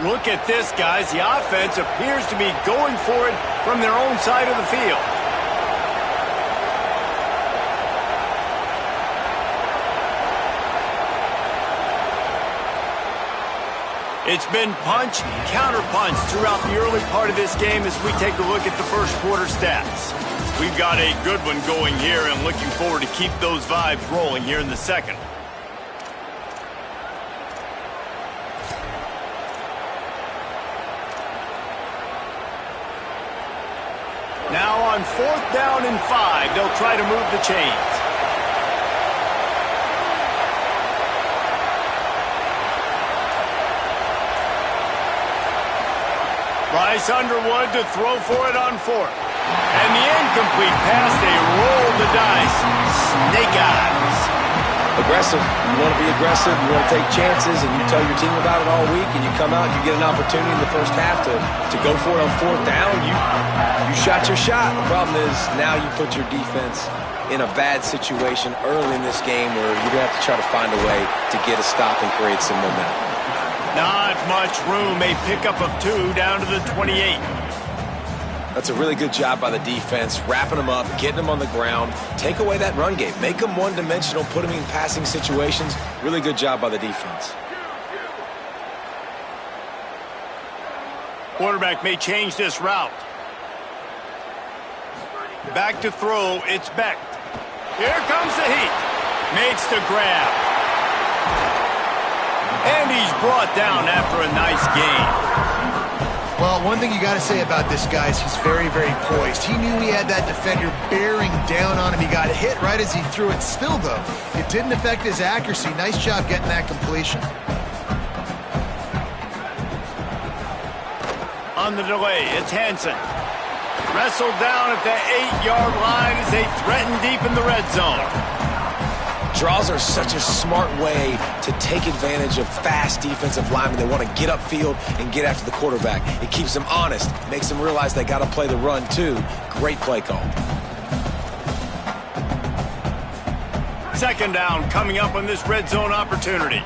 Look at this, guys. The offense appears to be going for it from their own side of the field. It's been punch, counter-punch throughout the early part of this game as we take a look at the first quarter stats. We've got a good one going here and looking forward to keep those vibes rolling here in the second. Now on 4th down and 5, they'll try to move the chains. Bryce Underwood to throw for it on 4th. And the incomplete pass, they roll the dice. Snake eyes. Aggressive. You want to be aggressive. You want to take chances, and you tell your team about it all week, and you come out and you get an opportunity in the first half to go for it on 4th down. You shot your shot. The problem is now you put your defense in a bad situation early in this game where you're going to have to try to find a way to get a stop and create some momentum. Not much room. A pickup of 2 down to the 28. That's a really good job by the defense, wrapping them up, getting them on the ground. Take away that run game. Make them one-dimensional, put them in passing situations. Really good job by the defense. Quarterback may change this route. Back to throw. It's Beck. Here comes the heat. Makes the grab. And he's brought down after a nice gain. Well, one thing you got to say about this guy is he's very, very poised. He knew he had that defender bearing down on him. He got hit right as he threw it. Still, though, it didn't affect his accuracy. Nice job getting that completion. On the delay, it's Hansen. Wrestled down at the 8-yard line as they threaten deep in the red zone. Draws are such a smart way to take advantage of fast defensive linemen. They want to get upfield and get after the quarterback. It keeps them honest, makes them realize they got to play the run too. Great play call. Second down coming up on this red zone opportunity.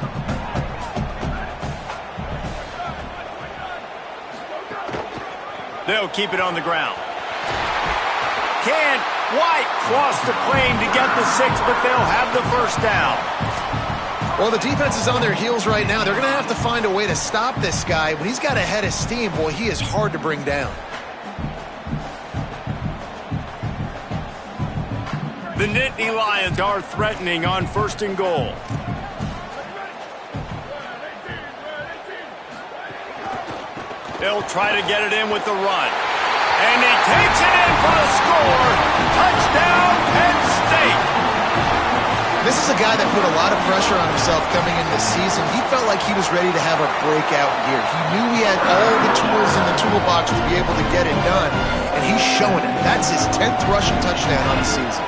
They'll keep it on the ground. Can't quite cross the plane to get the 6, but they'll have the first down. Well, the defense is on their heels right now. They're going to have to find a way to stop this guy. When he's got a head of steam, boy, he is hard to bring down. The Nittany Lions are threatening on 1st and goal. They'll try to get it in with the run. And he takes it in for the score. Touchdown, Penn State. This is a guy that put a lot of pressure on himself coming into the season. He felt like he was ready to have a breakout year. He knew he had all the tools in the toolbox to be able to get it done, and he's showing it. That's his 10th rushing touchdown on the season.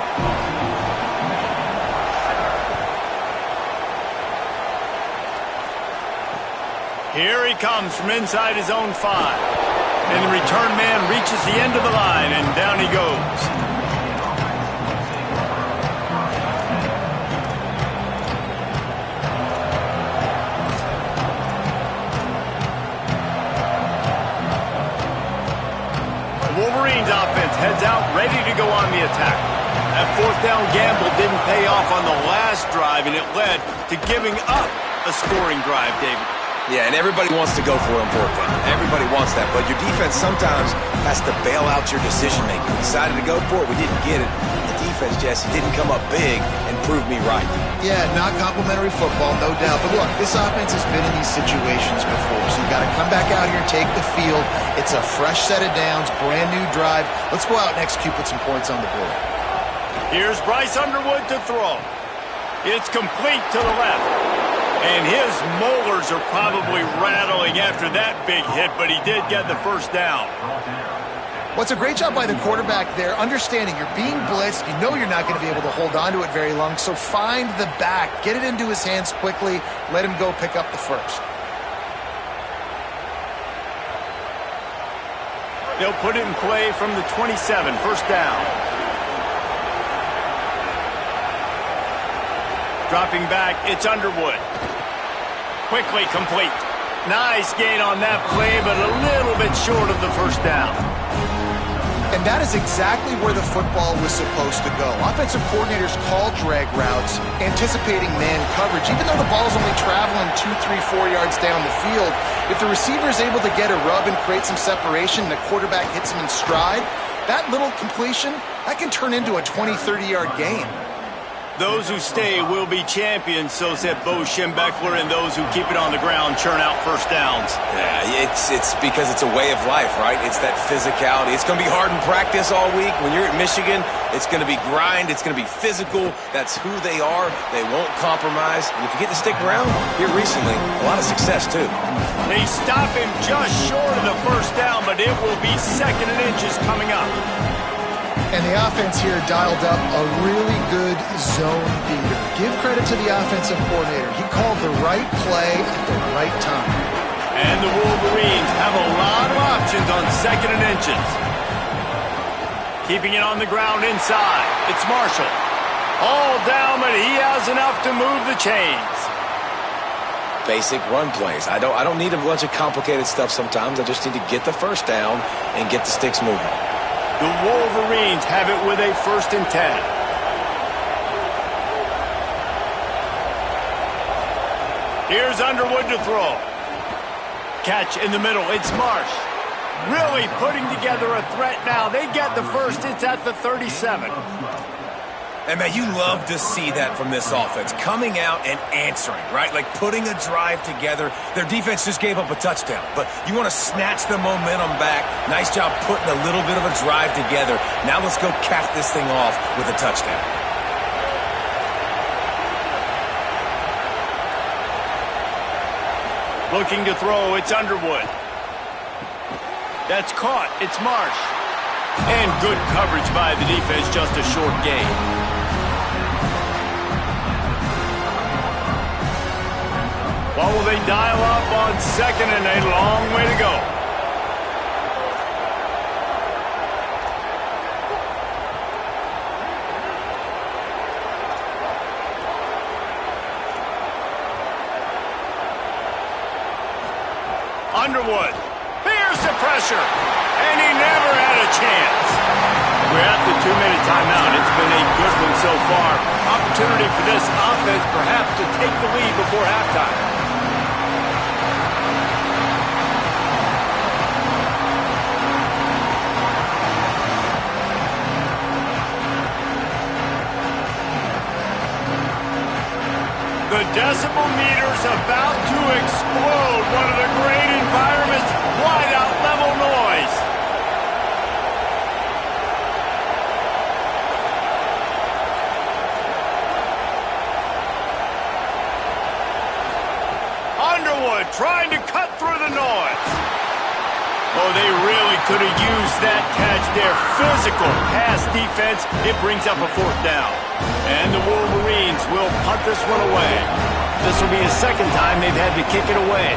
Here he comes from inside his own 5. And the return man reaches the end of the line, and down he goes. The Wolverines offense heads out, ready to go on the attack. That 4th down gamble didn't pay off on the last drive, and it led to giving up a scoring drive, David. Yeah, and everybody wants to go for it on 4th down. Everybody wants that, but your defense sometimes has to bail out your decision-making. We decided to go for it. We didn't get it. The defense, Jesse, didn't come up big and prove me right. Yeah, not complimentary football, no doubt. But look, this offense has been in these situations before, so you got to come back out here and take the field. It's a fresh set of downs, brand new drive. Let's go out and execute, put some points on the board. Here's Bryce Underwood to throw. It's complete to the left. And his molars are probably rattling after that big hit, but he did get the first down. Well, it's a great job by the quarterback there, understanding you're being blitzed. You know you're not going to be able to hold on to it very long, so find the back. Get it into his hands quickly. Let him go pick up the first. They'll put it in play from the 27, first down. Dropping back, it's Underwood. Quickly complete. Nice gain on that play, but a little bit short of the first down. And that is exactly where the football was supposed to go. Offensive coordinators call drag routes, anticipating man coverage. Even though the ball's only traveling 2, 3, 4 yards down the field, if the receiver is able to get a rub and create some separation and the quarterback hits him in stride, that little completion, that can turn into a 20, 30-yard gain. Those who stay will be champions, so said Bo Schembechler, and those who keep it on the ground churn out first downs. Yeah, it's because it's a way of life, right? It's that physicality. It's going to be hard in practice all week. When you're at Michigan, it's going to be grind. It's going to be physical. That's who they are. They won't compromise. And if you get to stick around, here recently, a lot of success, too. They stop him just short of the first down, but it will be 2nd and inches coming up. And the offense here dialed up a really good zone beater. Give credit to the offensive coordinator. He called the right play at the right time. And the Wolverines have a lot of options on 2nd and inches. Keeping it on the ground inside. It's Marshall. All down, but he has enough to move the chains. Basic run plays. I don't need a bunch of complicated stuff sometimes. I just need to get the first down and get the sticks moving. The Wolverines have it with a 1st and 10. Here's Underwood to throw. Catch in the middle. It's Marsh. Really putting together a threat now. They get the first. It's at the 37. And, man, you love to see that from this offense. Coming out and answering, right? Like putting a drive together. Their defense just gave up a touchdown. But you want to snatch the momentum back. Nice job putting a little bit of a drive together. Now let's go cap this thing off with a touchdown. Looking to throw, it's Underwood. That's caught. It's Marsh. And good coverage by the defense, just a short gain. What will they dial up on 2nd and a long way to go? Underwood, here's the pressure, and he never had a chance. We're at the 2-minute timeout. It's been a good one so far. Opportunity for this offense perhaps to take the lead before halftime. The decibel meter's about to explode. One of the great environments, wide out level noise. Underwood trying to cut through the noise. Oh, they really could have used that catch there. Physical pass defense. It brings up a 4th down. And the Wolverines will punt this one away. This will be the 2nd time they've had to kick it away.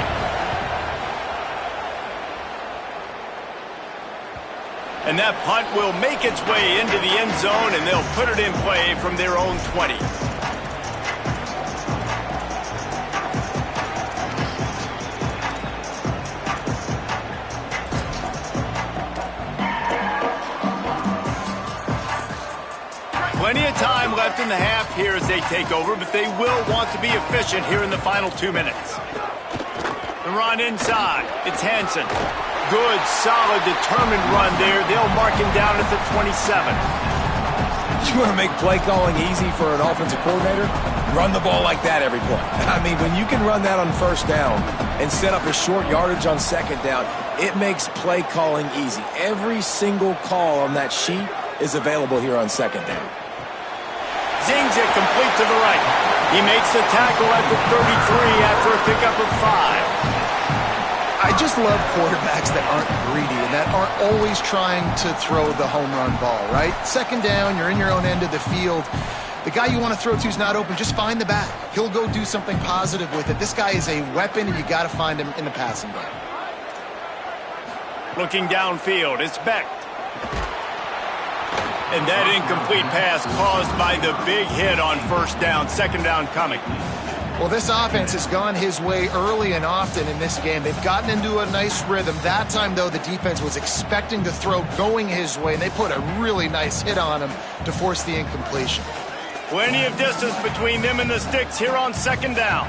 And that punt will make its way into the end zone, and they'll put it in play from their own 20. Plenty of time left in the half here as they take over, but they will want to be efficient here in the final 2 minutes. The run inside. It's Hansen. Good, solid, determined run there. They'll mark him down at the 27. You want to make play calling easy for an offensive coordinator? Run the ball like that every play. I mean, when you can run that on 1st down and set up a short yardage on 2nd down, it makes play calling easy. Every single call on that sheet is available here on 2nd down. Zings it complete to the right. He makes the tackle at the 33 after a pickup of 5. I just love quarterbacks that aren't greedy and that aren't always trying to throw the home run ball, right? 2nd down, you're in your own end of the field. The guy you want to throw to is not open. Just find the back. He'll go do something positive with it. This guy is a weapon, and you got to find him in the passing game. Looking downfield, it's Beck. And that incomplete pass caused by the big hit on 1st down. 2nd down coming. Well, this offense has gone his way early and often in this game. They've gotten into a nice rhythm. That time, though, the defense was expecting the throw going his way, and they put a really nice hit on him to force the incompletion. Plenty of distance between them and the sticks here on second down.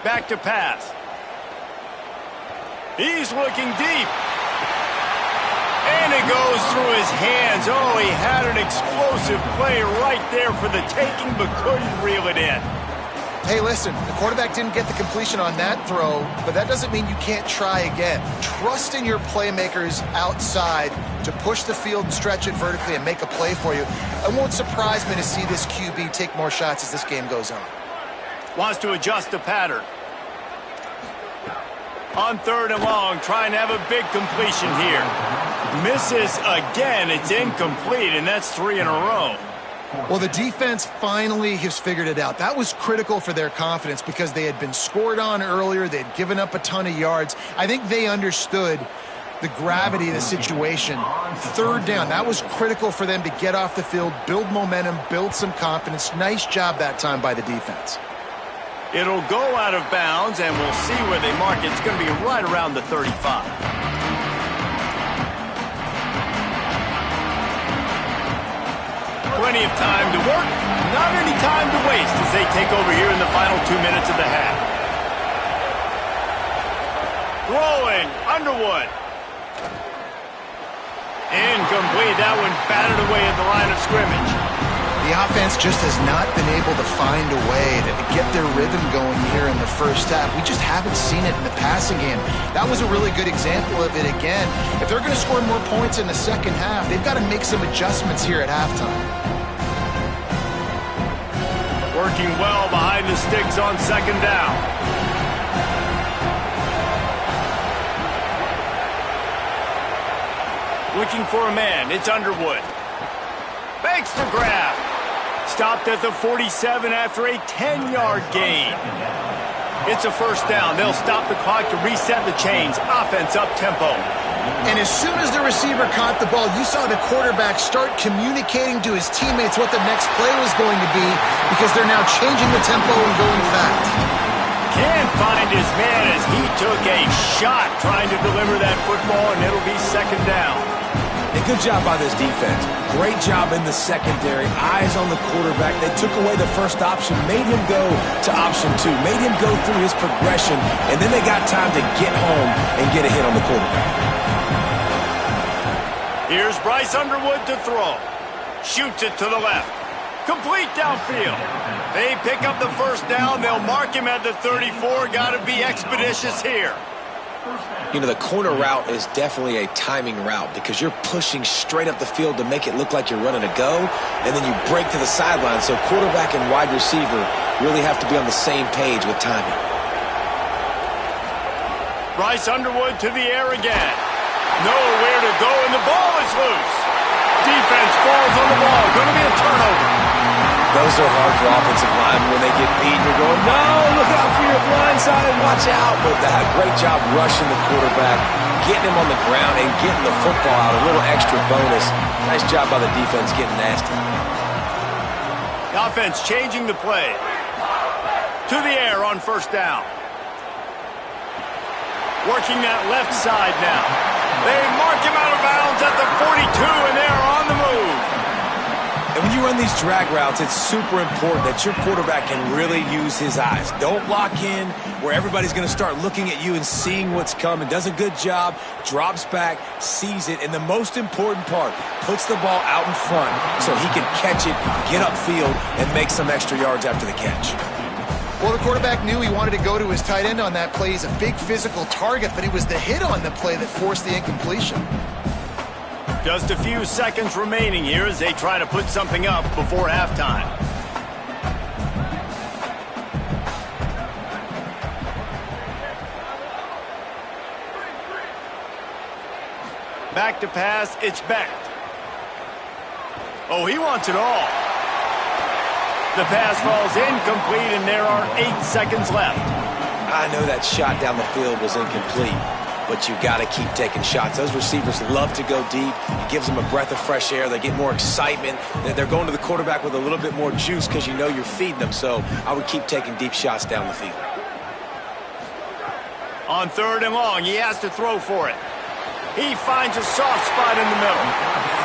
Back to pass. He's looking deep. And it goes through his hands. Oh, he had an explosive play right there for the taking, but couldn't reel it in. Hey, listen, the quarterback didn't get the completion on that throw, but that doesn't mean you can't try again. Trust in your playmakers outside to push the field and stretch it vertically and make a play for you. It won't surprise me to see this QB take more shots as this game goes on. Wants to adjust the pattern. On third and long, trying to have a big completion here. Misses again. It's incomplete, and that's 3 in a row. Well, the defense finally has figured it out. That was critical for their confidence because they had been scored on earlier. They had given up a ton of yards. I think they understood the gravity of the situation. Third down, that was critical for them to get off the field, build momentum, build some confidence. Nice job that time by the defense. It'll go out of bounds, and we'll see where they mark it. It's going to be right around the 35. Plenty of time to work, not any time to waste as they take over here in the final 2 minutes of the half. Throwing, Underwood. Incomplete. That one batted away at the line of scrimmage. The offense just has not been able to find a way to get their rhythm going here in the first half. We just haven't seen it in the passing game. That was a really good example of it again. If they're going to score more points in the second half, they've got to make some adjustments here at halftime. Working well behind the sticks on second down. Looking for a man. It's Underwood. Makes the grab. Stopped at the 47 after a 10-yard gain. It's a first down. They'll stop the clock to reset the chains. Offense up-tempo. And as soon as the receiver caught the ball, you saw the quarterback start communicating to his teammates what the next play was going to be because they're now changing the tempo and going fast. Can't find his man as he took a shot trying to deliver that football, and it'll be second down. And good job by this defense. Great job in the secondary. Eyes on the quarterback. They took away the first option, made him go to option 2, made him go through his progression, and then they got time to get home and get a hit on the quarterback. Here's Bryce Underwood to throw. Shoots it to the left. Complete downfield. They pick up the first down. They'll mark him at the 34. Got to be expeditious here. You know, the corner route is definitely a timing route because you're pushing straight up the field to make it look like you're running a go, and then you break to the sideline. So quarterback and wide receiver really have to be on the same page with timing. Bryce Underwood to the air again. Nowhere to go, and the ball is loose. Defense falls on the ball. Going to be a turnover. Those are hard for offensive linemen when they get beat. You're going, no, look out for your blind side, watch out. But that great job rushing the quarterback, getting him on the ground, and getting the football out. A little extra bonus. Nice job by the defense getting nasty. The offense changing the play. To the air on first down. Working that left side now. They mark him out of bounds at the 42, and they're on the move. And when you run these drag routes, it's super important that your quarterback can really use his eyes. Don't lock in where everybody's going to start looking at you and seeing what's coming. Does a good job, drops back, sees it, and the most important part, puts the ball out in front so he can catch it, get upfield, and make some extra yards after the catch. Well, the quarterback knew he wanted to go to his tight end on that play. He's a big physical target, but it was the hit on the play that forced the incompletion. Just a few seconds remaining here as they try to put something up before halftime. Back to pass, it's Beck. Oh, he wants it all. The pass falls incomplete, and there are 8 seconds left. I know that shot down the field was incomplete. but you got to keep taking shots. Those receivers love to go deep. It gives them a breath of fresh air. They get more excitement. They're going to the quarterback with a little bit more juice because you know you're feeding them. So I would keep taking deep shots down the field. On 3rd and long, he has to throw for it. He finds a soft spot in the middle.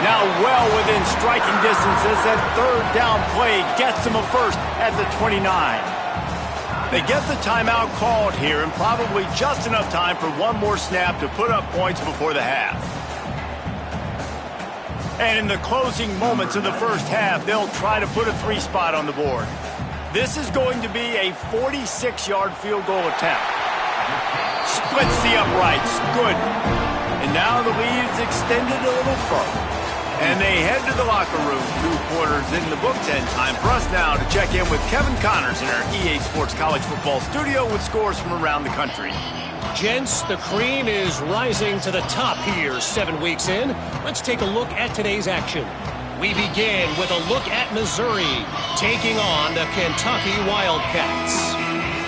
Now well within striking distance as that 3rd down play gets him a first at the 29. They get the timeout called here and probably just enough time for one more snap to put up points before the half. And in the closing moments of the first half, they'll try to put a 3 spot on the board. This is going to be a 46-yard field goal attempt. Splits the uprights. Good. And now the lead is extended a little further. And they head to the locker room. 2 quarters in the books, and time for us now to check in with Kevin Connors in our EA Sports College Football studio with scores from around the country. Gents, the cream is rising to the top here 7 weeks in. Let's take a look at today's action. We begin with a look at Missouri taking on the Kentucky Wildcats.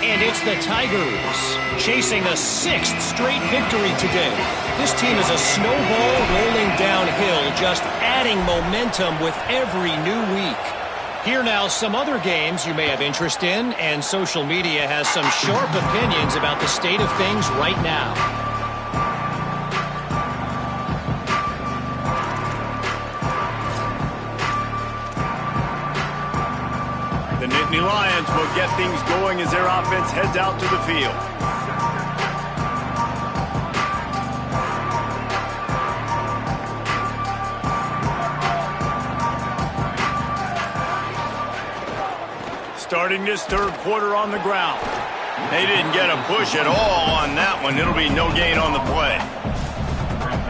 And it's the Tigers chasing a 6th straight victory today. This team is a snowball rolling downhill, just adding momentum with every new week. Here now some other games you may have interest in, and social media has some sharp opinions about the state of things right now. The Nittany Lions will get things going as their offense heads out to the field. Starting this 3rd quarter on the ground. They didn't get a push at all on that one. It'll be no gain on the play.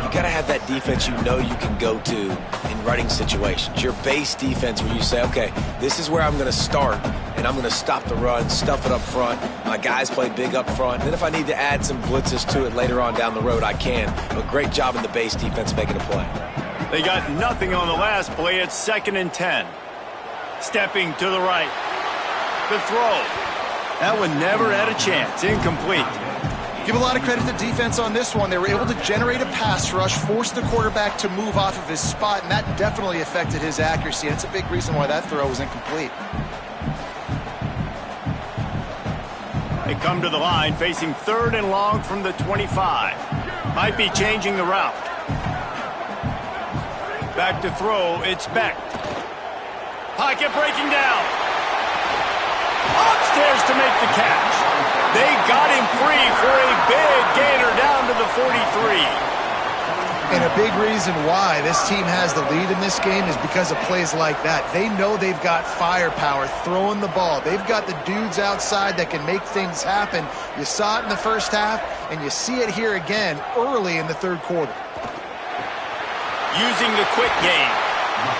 You got to have that defense you know you can go to in running situations. Your base defense where you say, okay, this is where I'm going to start, and I'm going to stop the run, stuff it up front. My guys play big up front. Then if I need to add some blitzes to it later on down the road, I can. But great job in the base defense making a play. They got nothing on the last play. It's 2nd and 10. Stepping to the right. The throw. That one never had a chance. Incomplete. Give a lot of credit to the defense on this one. They were able to generate a pass rush, force the quarterback to move off of his spot, and that definitely affected his accuracy. And it's a big reason why that throw was incomplete. They come to the line facing 3rd and long from the 25. Might be changing the route. Back to throw. It's Beck. Pocket breaking down. Upstairs to make the catch. They got him free for a big gainer down to the 43. And a big reason why this team has the lead in this game is because of plays like that. They know they've got firepower throwing the ball. They've got the dudes outside that can make things happen. You saw it in the first half, and you see it here again early in the 3rd quarter. Using the quick game.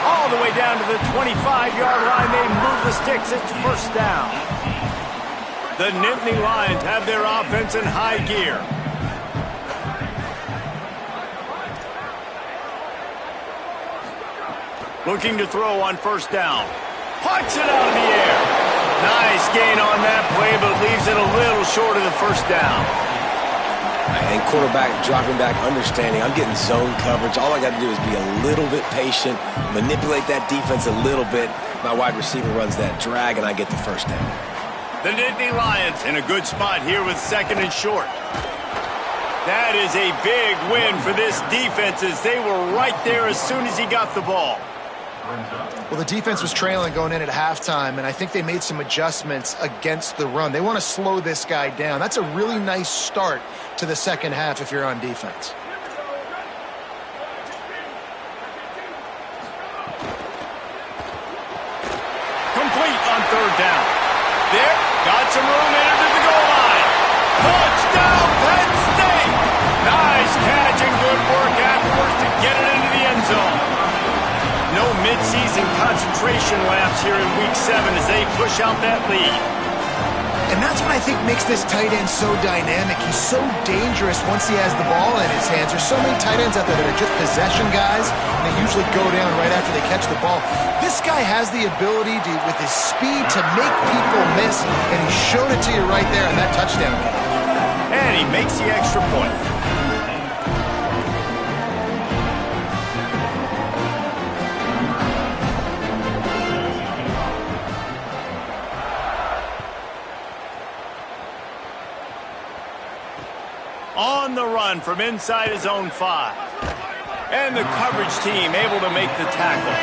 All the way down to the 25-yard line. They move the sticks. It's 1st down. The Nittany Lions have their offense in high gear. Looking to throw on 1st down. Punts it out of the air. Nice gain on that play, but leaves it a little short of the 1st down. And quarterback dropping back, understanding I'm getting zone coverage. All I got to do is be a little bit patient, manipulate that defense a little bit. My wide receiver runs that drag, and I get the 1st down. The Nittany Lions in a good spot here with 2nd and short. That is a big win for this defense as they were right there as soon as he got the ball. Well, the defense was trailing going in at halftime, and I think they made some adjustments against the run. They want to slow this guy down. That's a really nice start to the 2nd half if you're on defense. Complete on 3rd down. There, got some room, entered to the goal line. Touchdown, Penn State! Nice catch and good work afterwards to get it into the end zone. No midseason concentration lapse here in Week 7 as they push out that lead. And that's what I think makes this tight end so dynamic. He's so dangerous once he has the ball in his hands. There's so many tight ends out there that are just possession guys, and they usually go down right after they catch the ball. This guy has the ability to, with his speed, to make people miss, and he showed it to you right there in that touchdown catch. And he makes the extra point. On the run from inside his own 5. And the coverage team able to make the tackle.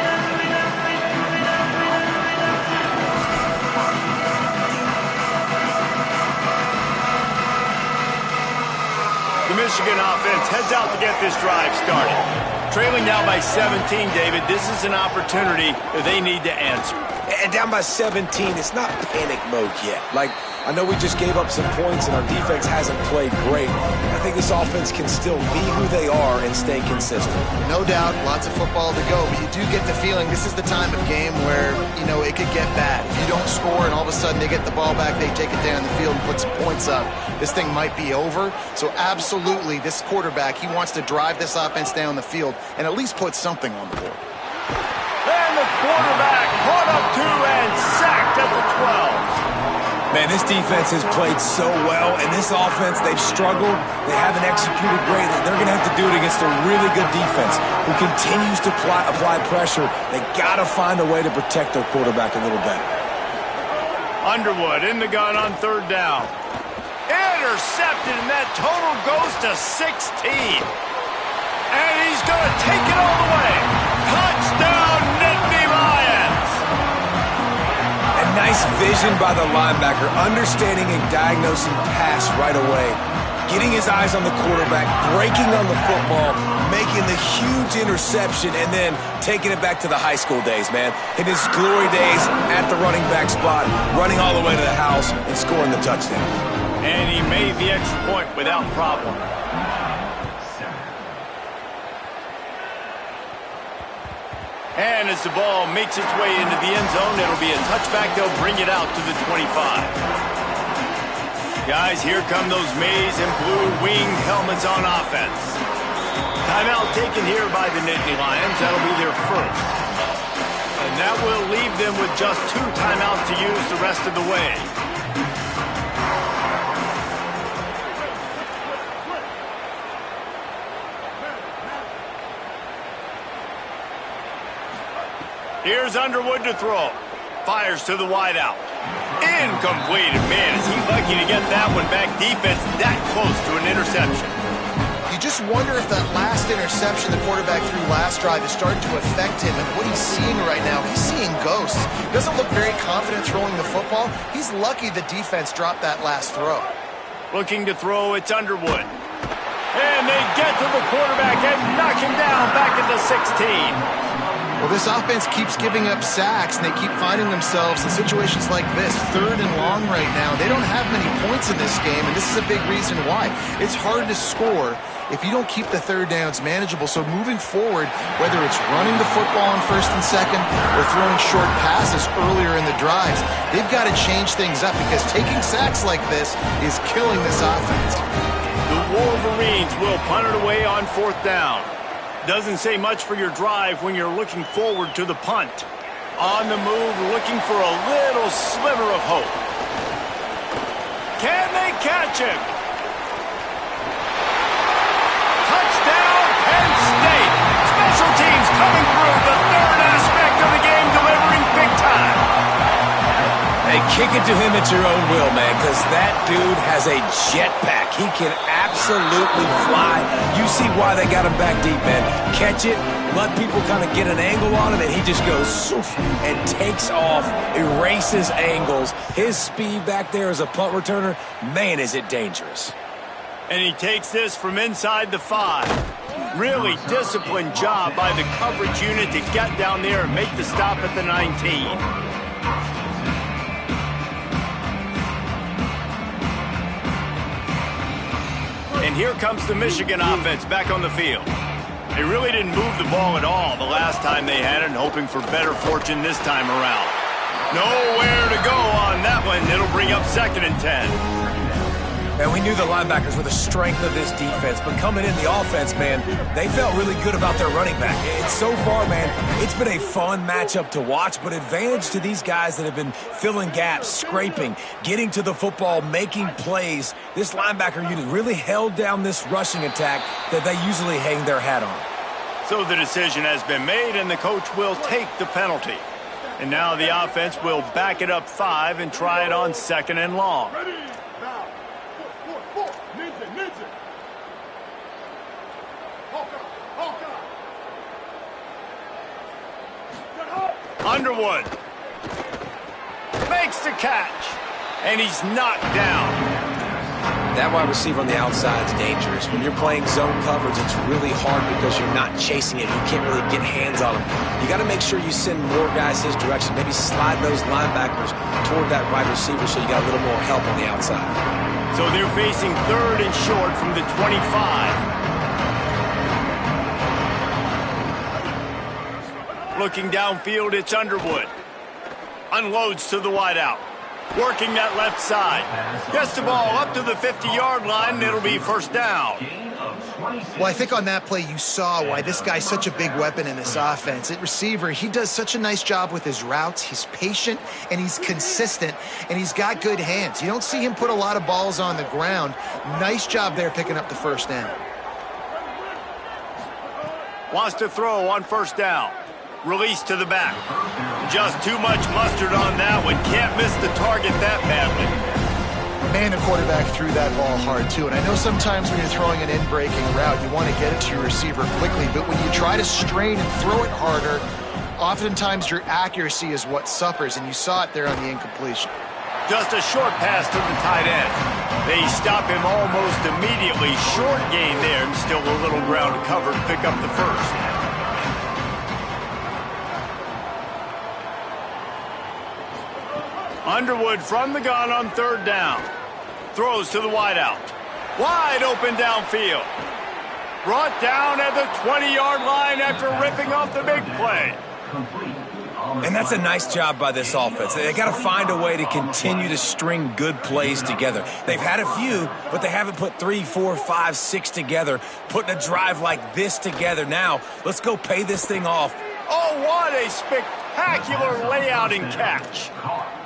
The Michigan offense heads out to get this drive started. Trailing now by 17, David, this is an opportunity that they need to answer. And down by 17, it's not panic mode yet. Like, I know we just gave up some points and our defense hasn't played great. I think this offense can still be who they are and stay consistent. No doubt, lots of football to go, but you do get the feeling this is the time of game where, you know, it could get bad. If you don't score and all of a sudden they get the ball back, they take it down the field and put some points up, this thing might be over. So absolutely, this quarterback, he wants to drive this offense down the field and at least put something on the board. And the quarterback caught up to and sacked at the 12. Man, this defense has played so well, and this offense, they've struggled. They haven't executed greatly. They're going to have to do it against a really good defense who continues to apply pressure. They got to find a way to protect their quarterback a little better. Underwood in the gun on 3rd down. Intercepted, and that total goes to 16. And he's going to take it all the way. Touchdown, Nittany Lions! And nice vision by the linebacker, understanding and diagnosing pass right away. Getting his eyes on the quarterback, breaking on the football, making the huge interception, and then taking it back to the high school days, man. In his glory days at the running back spot, running all the way to the house and scoring the touchdown. And he made the extra point without problem. And as the ball makes its way into the end zone, it'll be a touchback. They'll bring it out to the 25. Guys, here come those maize and blue winged helmets on offense. Timeout taken here by the Nittany Lions. That'll be their first. And that will leave them with just 2 timeouts to use the rest of the way. Here's Underwood to throw. Fires to the wideout. Incomplete. Man, is he lucky to get that one back. Defense that close to an interception. You just wonder if that last interception the quarterback threw last drive is starting to affect him and what he's seeing right now. He's seeing ghosts. He doesn't look very confident throwing the football. He's lucky the defense dropped that last throw. Looking to throw, it's Underwood. And they get to the quarterback and knock him down back at the 16. Well, this offense keeps giving up sacks, and they keep finding themselves in situations like this, 3rd and long right now. They don't have many points in this game, and this is a big reason why. It's hard to score if you don't keep the 3rd downs manageable. So moving forward, whether it's running the football on 1st and 2nd or throwing short passes earlier in the drives, they've got to change things up because taking sacks like this is killing this offense. The Wolverines will punt it away on 4th down. Doesn't say much for your drive when you're looking forward to the punt. On the move, looking for a little sliver of hope. Can they catch him? Touchdown, Penn State. Special teams coming through, the 3rd aspect of the game, delivering big time. Hey, kick it to him at your own will, man, because that dude has a jetpack. He can absolutely fly. You see why they got him back deep, man. Catch it, let people kind of get an angle on him, and he just goes soof and takes off, erases angles. His speed back there as a punt returner, man, is it dangerous. And he takes this from inside the 5. Really disciplined job by the coverage unit to get down there and make the stop at the 19. And here comes the Michigan offense back on the field. They really didn't move the ball at all the last time they had it, and hoping for better fortune this time around. Nowhere to go on that one. It'll bring up 2nd and 10. And we knew the linebackers were the strength of this defense, but coming in the offense, man, they felt really good about their running back. And so far, man, it's been a fun matchup to watch, but advantage to these guys that have been filling gaps, scraping, getting to the football, making plays. This linebacker unit really held down this rushing attack that they usually hang their hat on. So the decision has been made, and the coach will take the penalty. And now the offense will back it up 5 and try it on 2nd and long. Underwood makes the catch, and he's knocked down. That wide receiver on the outside is dangerous. When you're playing zone coverage, it's really hard because you're not chasing it. You can't really get hands on him. You got to make sure you send more guys his direction. Maybe slide those linebackers toward that wide receiver so you got a little more help on the outside. So they're facing 3rd and short from the 25. Looking downfield, it's Underwood. Unloads to the wideout. Working that left side. Gets the ball up to the 50-yard line, and it'll be first down. Well, I think on that play you saw why this guy's such a big weapon in this offense. At receiver, he does such a nice job with his routes. He's patient, and he's consistent, and he's got good hands. You don't see him put a lot of balls on the ground. Nice job there picking up the first down. Wants to throw on first down. Release to the back. Just too much mustard on that one. Can't miss the target that badly. Man, the quarterback threw that ball hard, too. And I know sometimes when you're throwing an in-breaking route, you want to get it to your receiver quickly. But when you try to strain and throw it harder, oftentimes your accuracy is what suffers. And you saw it there on the incompletion. Just a short pass to the tight end. They stop him almost immediately. Short gain there, and still a little ground to cover to pick up the first. Underwood from the gun on 3rd down. Throws to the wideout. Wide open downfield. Brought down at the 20-yard line after ripping off the big play. And that's a nice job by this offense. They got to find a way to continue to string good plays together. They've had a few, but they haven't put 3, 4, 5, 6 together, putting a drive like this together. Now, let's go pay this thing off. Oh, what a spectacular layout and catch.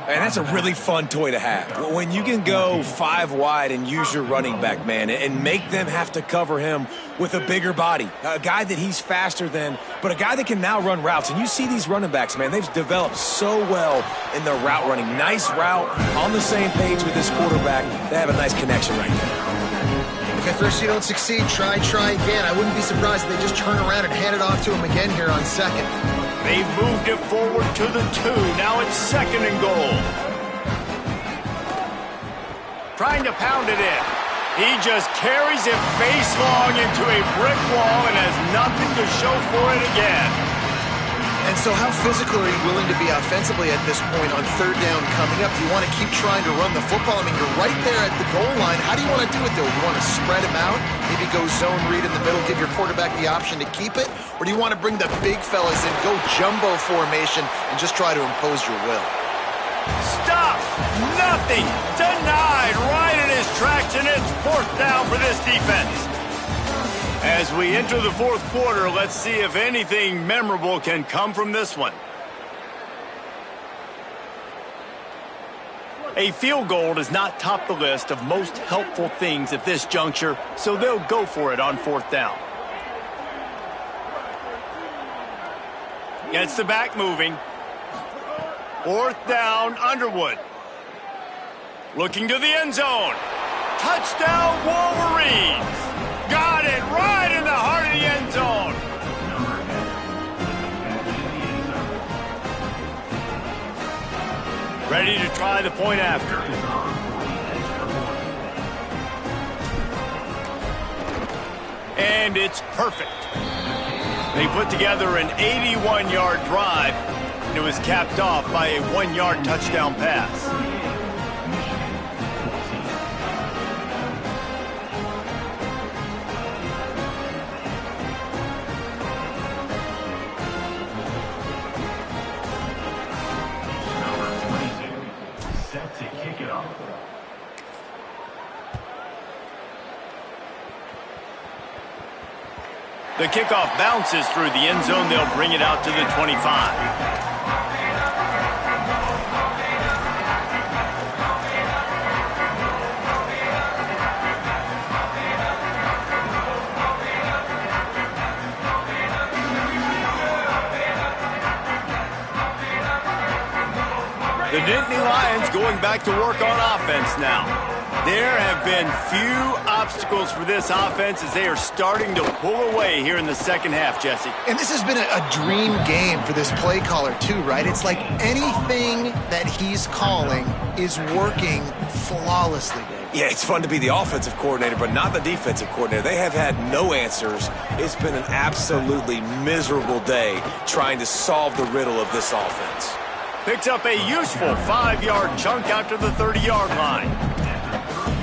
And that's a really fun toy to have. When you can go 5 wide and use your running back, man, and make them have to cover him with a bigger body. A guy that he's faster than, but a guy that can now run routes. And you see these running backs, man, they've developed so well in their route running. Nice route, on the same page with this quarterback. They have a nice connection right there. If at first you don't succeed, try again. I wouldn't be surprised if they just turn around and hand it off to him again here on 2nd. They've moved it forward to the 2. Now it's 2nd and goal. Trying to pound it in. He just carries it face long into a brick wall and has nothing to show for it again. And so how physical are you willing to be offensively at this point on 3rd down coming up? Do you want to keep trying to run the football? I mean, you're right there at the goal line. How do you want to do it, though? You want to spread him out, maybe go zone read in the middle, give your quarterback the option to keep it? Or do you want to bring the big fellas in, go jumbo formation, and just try to impose your will? Stop! Nothing! Denied right in his tracks, and it's 4th down for this defense. As we enter the 4th quarter, let's see if anything memorable can come from this one. A field goal does not top the list of most helpful things at this juncture, so they'll go for it on 4th down. Gets the back moving. 4th down, Underwood. Looking to the end zone. Touchdown, Wolverines! Got it right in the heart of the end zone. Ready to try the point after. And it's perfect. They put together an 81-yard drive, and it was capped off by a 1-yard touchdown pass. The kickoff bounces through the end zone. They'll bring it out to the 25. The Nittany Lions going back to work on offense now. There have been few obstacles for this offense as they are starting to pull away here in the second half, Jesse. And this has been a dream game for this play caller too, right? It's like anything that he's calling is working flawlessly. Yeah, it's fun to be the offensive coordinator, but not the defensive coordinator. They have had no answers. It's been an absolutely miserable day trying to solve the riddle of this offense. Picks up a useful 5-yard chunk out to the 30-yard line.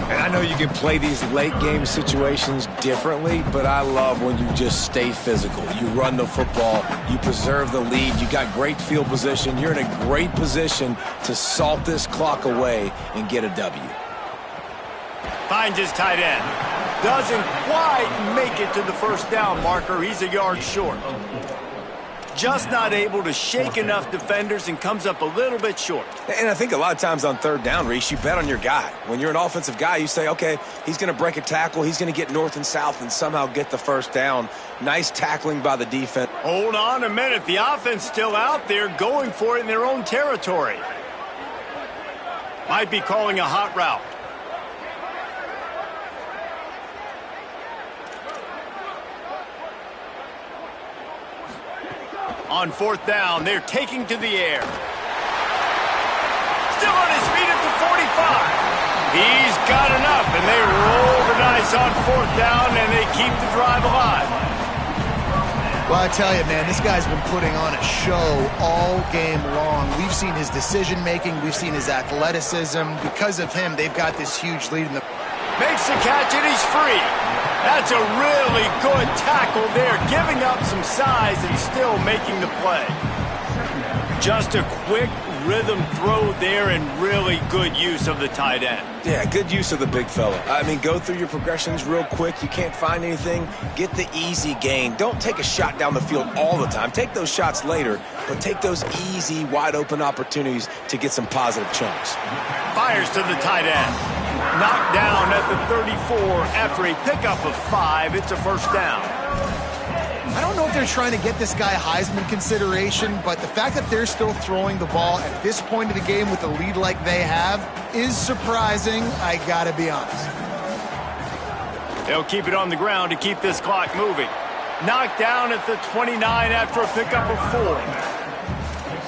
And I know you can play these late-game situations differently, but I love when you just stay physical. You run the football, you preserve the lead, you got great field position. You're in a great position to salt this clock away and get a W. Finds his tight end. Doesn't quite make it to the first down marker. He's a yard short. Just not able to shake enough defenders and comes up a little bit short. And I think a lot of times on third down, Reese, you bet on your guy. When you're an offensive guy, you say, okay, he's going to break a tackle, he's going to get north and south and somehow get the first down. Nice tackling by the defense. Hold on a minute. The offense still out there going for it in their own territory. Might be calling a hot route. On fourth down, they're taking to the air. Still on his feet at the 45. He's got enough, and they roll the dice on fourth down, and they keep the drive alive. Well, I tell you, man, this guy's been putting on a show all game long. We've seen his decision-making. We've seen his athleticism. Because of him, they've got this huge lead in the... Makes the catch, and he's free. That's a really good tackle there, giving up some size and still making the play. Just a quick rhythm throw there and really good use of the tight end. Yeah, good use of the big fella. I mean, go through your progressions real quick. You can't find anything. Get the easy gain. Don't take a shot down the field all the time. Take those shots later, but take those easy, wide-open opportunities to get some positive chunks. Fires to the tight end. Knocked down at the 34 after a pickup of 5. It's a first down. I don't know if they're trying to get this guy Heisman consideration, but the fact that they're still throwing the ball at this point of the game with a lead like they have is surprising, I gotta be honest. They'll keep it on the ground to keep this clock moving. Knocked down at the 29 after a pickup of 4.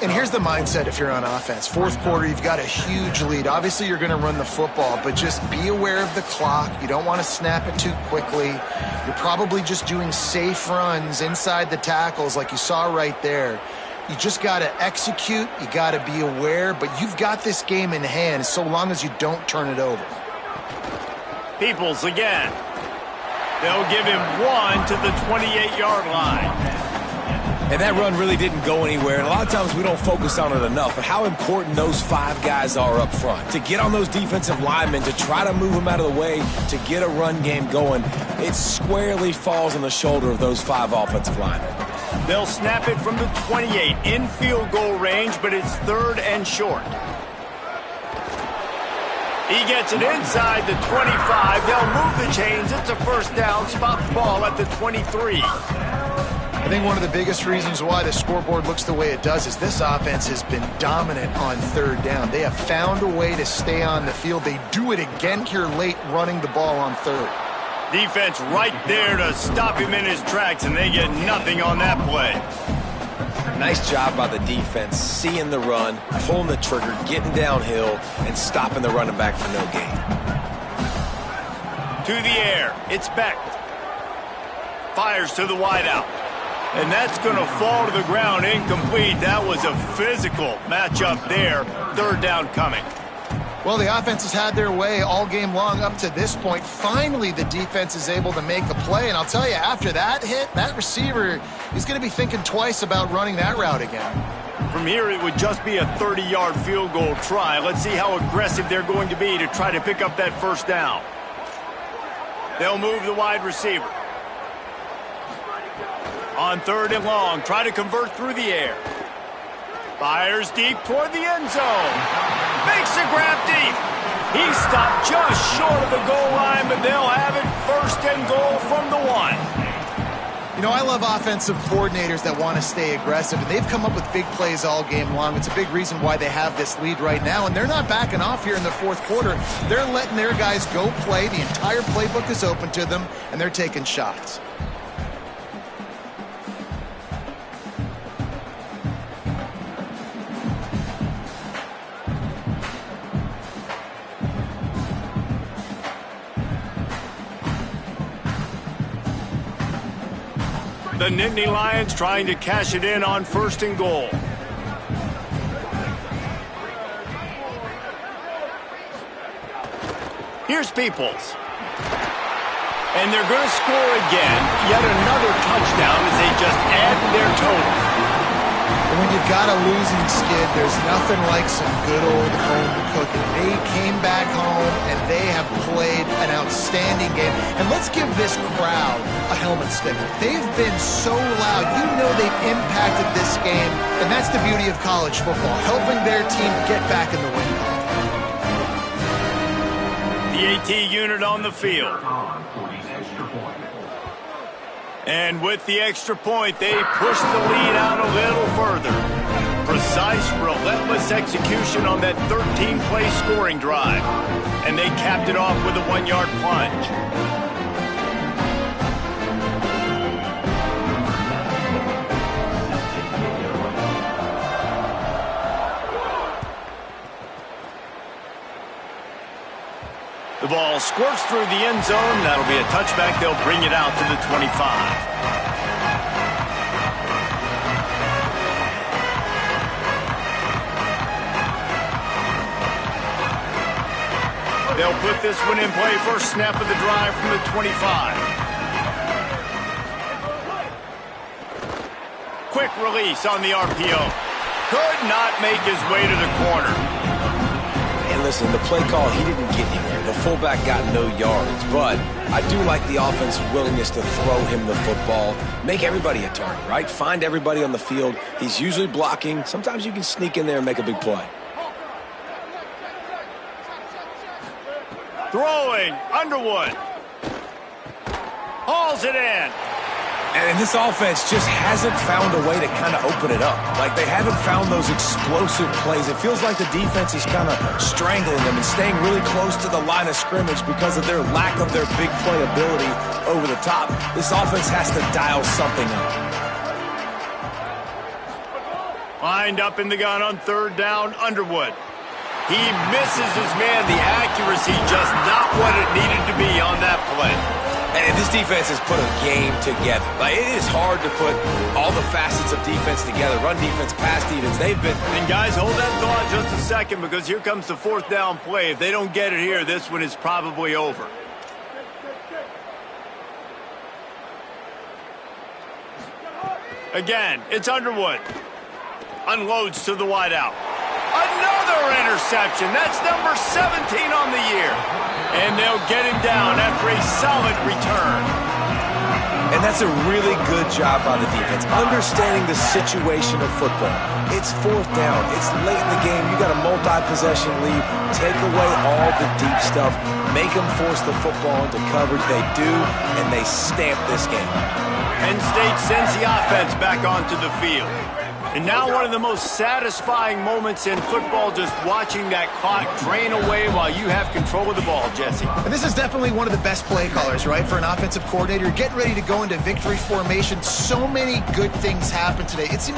And here's the mindset if you're on offense. Fourth quarter, you've got a huge lead. Obviously, you're going to run the football, but just be aware of the clock. You don't want to snap it too quickly. You're probably just doing safe runs inside the tackles like you saw right there. You just got to execute. You got to be aware, but you've got this game in hand so long as you don't turn it over. Peoples again. They'll give him 1 to the 28-yard line. And that run really didn't go anywhere. And a lot of times we don't focus on it enough, but how important those 5 guys are up front. To get on those defensive linemen, to try to move them out of the way, to get a run game going, it squarely falls on the shoulder of those 5 offensive linemen. They'll snap it from the 28 in field goal range, but it's 3rd and short. He gets it inside the 25. They'll move the chains. It's a first down. Spot the ball at the 23. I think one of the biggest reasons why the scoreboard looks the way it does is this offense has been dominant on third down. They have found a way to stay on the field. They do it again here late, running the ball on third. Defense right there to stop him in his tracks, and they get nothing on that play. Nice job by the defense, seeing the run, pulling the trigger, getting downhill, and stopping the running back for no gain. To the air, it's Beck. Fires to the wideout. And that's going to fall to the ground incomplete. That was a physical matchup there. 3rd down coming. Well, the offense has had their way all game long up to this point. Finally, the defense is able to make a play. And I'll tell you, after that hit, that receiver is going to be thinking twice about running that route again. From here, it would just be a 30-yard field goal try. Let's see how aggressive they're going to be to try to pick up that first down. They'll move the wide receiver. On 3rd and long, try to convert through the air. Fires deep toward the end zone. Makes a grab deep. He stopped just short of the goal line, but they'll have it 1st and goal from the 1. You know, I love offensive coordinators that want to stay aggressive, and they've come up with big plays all game long. It's a big reason why they have this lead right now, and they're not backing off here in the fourth quarter. They're letting their guys go play. The entire playbook is open to them, and they're taking shots. The Nittany Lions trying to cash it in on 1st and goal. Here's Peoples. And they're going to score again. Yet another touchdown as they just add to their total. When you've got a losing skid, there's nothing like some good old home cooking. They came back home, and they have played an outstanding game. And let's give this crowd a helmet sticker. They've been so loud. You know they've impacted this game, and that's the beauty of college football, helping their team get back in the win column. The AT unit on the field. And with the extra point, they push the lead out a little further. Precise, relentless execution on that 13-play scoring drive. And they capped it off with a 1-yard plunge. The ball squirts through the end zone. That'll be a touchback. They'll bring it out to the 25. They'll put this one in play. First snap of the drive from the 25. Quick release on the RPO. Could not make his way to the corner. And listen, the play call, he didn't get anywhere. The fullback got no yards, but I do like the offense's willingness to throw him the football. Make everybody a target, right? Find everybody on the field. He's usually blocking. Sometimes you can sneak in there and make a big play. Throwing, Underwood. Hauls it in. And this offense just hasn't found a way to kind of open it up. Like, they haven't found those explosive plays. It feels like the defense is kind of strangling them and staying really close to the line of scrimmage because of their lack of their big play ability over the top. This offense has to dial something up. Lined up in the gun on 3rd down, Underwood. He misses his man. The accuracy just not what it needed to be on that play. And this defense has put a game together. Like, it is hard to put all the facets of defense together. Run defense, pass defense. They've been... And guys, hold that thought just a second, because here comes the 4th down play. If they don't get it here, this one is probably over. Again, it's Underwood. Unloads to the wideout. Another interception. That's number 17 on the year. And they'll get him down after a solid return. And that's a really good job by the defense, understanding the situation of football. It's 4th down. It's late in the game. You got a multi-possession lead. Take away all the deep stuff. Make them force the football into coverage. They do, and they stamp this game. Penn State sends the offense back onto the field. And now one of the most satisfying moments in football, just watching that clock drain away while you have control of the ball, Jesse. And this is definitely one of the best play callers, right, for an offensive coordinator. Getting ready to go into victory formation. So many good things happen today. It seemed like